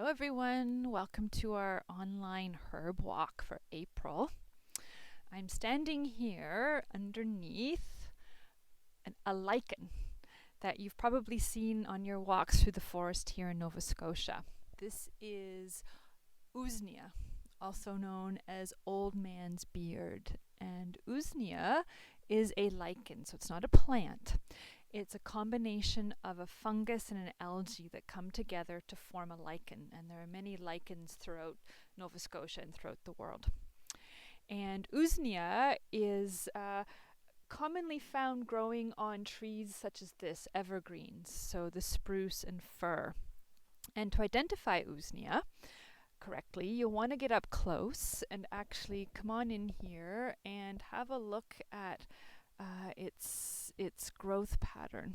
Hello everyone, welcome to our online herb walk for April. I'm standing here underneath a lichen that you've probably seen on your walks through the forest here in Nova Scotia. This is Usnea, also known as old man's beard. And Usnea is a lichen, so it's not a plant. It's a combination of a fungus and an algae that come together to form a lichen, and there are many lichens throughout Nova Scotia and throughout the world. And Usnea is commonly found growing on trees such as this, evergreens, so the spruce and fir. And to identify Usnea correctly, you'll want to get up close and actually come on in here and have a look at its growth pattern.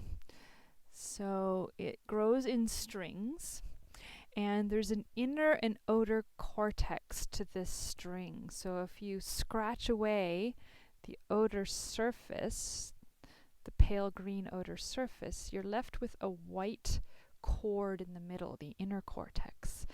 So it grows in strings, and there's an inner and outer cortex to this string. So if you scratch away the outer surface, the pale green outer surface, you're left with a white cord in the middle, the inner cortex.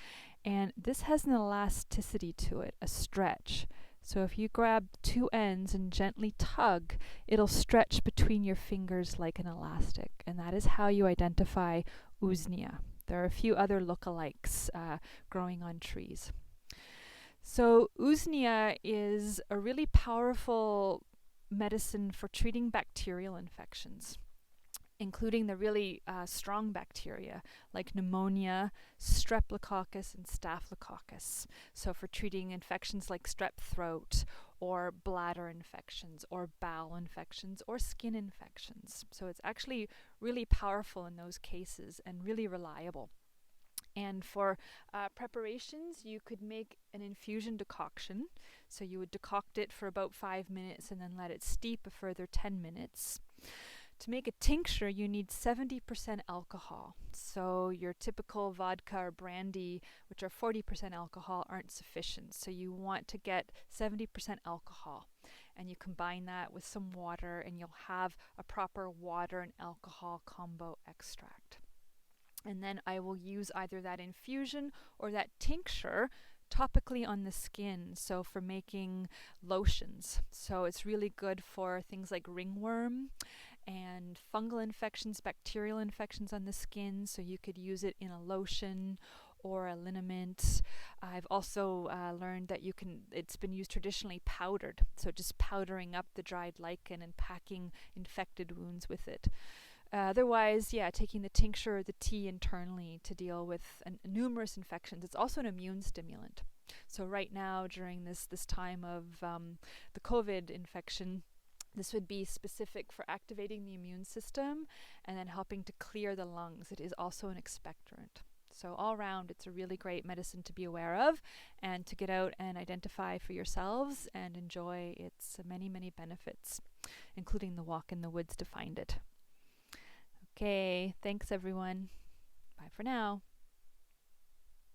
And this has an elasticity to it, a stretch. So if you grab two ends and gently tug, it'll stretch between your fingers like an elastic. And that is how you identify Usnea. There are a few other lookalikes growing on trees. So Usnea is a really powerful medicine for treating bacterial infections, including the really strong bacteria like pneumonia, streptococcus, and staphylococcus. So for treating infections like strep throat or bladder infections or bowel infections or skin infections. So it's actually really powerful in those cases and really reliable. And for preparations, you could make an infusion decoction. So you would decoct it for about 5 minutes and then let it steep a further 10 minutes. To make a tincture, you need 70% alcohol. So your typical vodka or brandy, which are 40% alcohol, aren't sufficient. So you want to get 70% alcohol. And you combine that with some water, and you'll have a proper water and alcohol combo extract. And then I will use either that infusion or that tincture topically on the skin, so for making lotions. So it's really good for things like ringworm and fungal infections, bacterial infections on the skin, so you could use it in a lotion or a liniment. I've also learned that it's been used traditionally powdered, so just powdering up the dried lichen and packing infected wounds with it. Otherwise, taking the tincture or the tea internally to deal with numerous infections. It's also an immune stimulant. So right now, during this time of the COVID infection, this would be specific for activating the immune system and then helping to clear the lungs. It is also an expectorant. So all around, it's a really great medicine to be aware of and to get out and identify for yourselves and enjoy its many, many benefits, including the walk in the woods to find it. Okay, thanks everyone. Bye for now.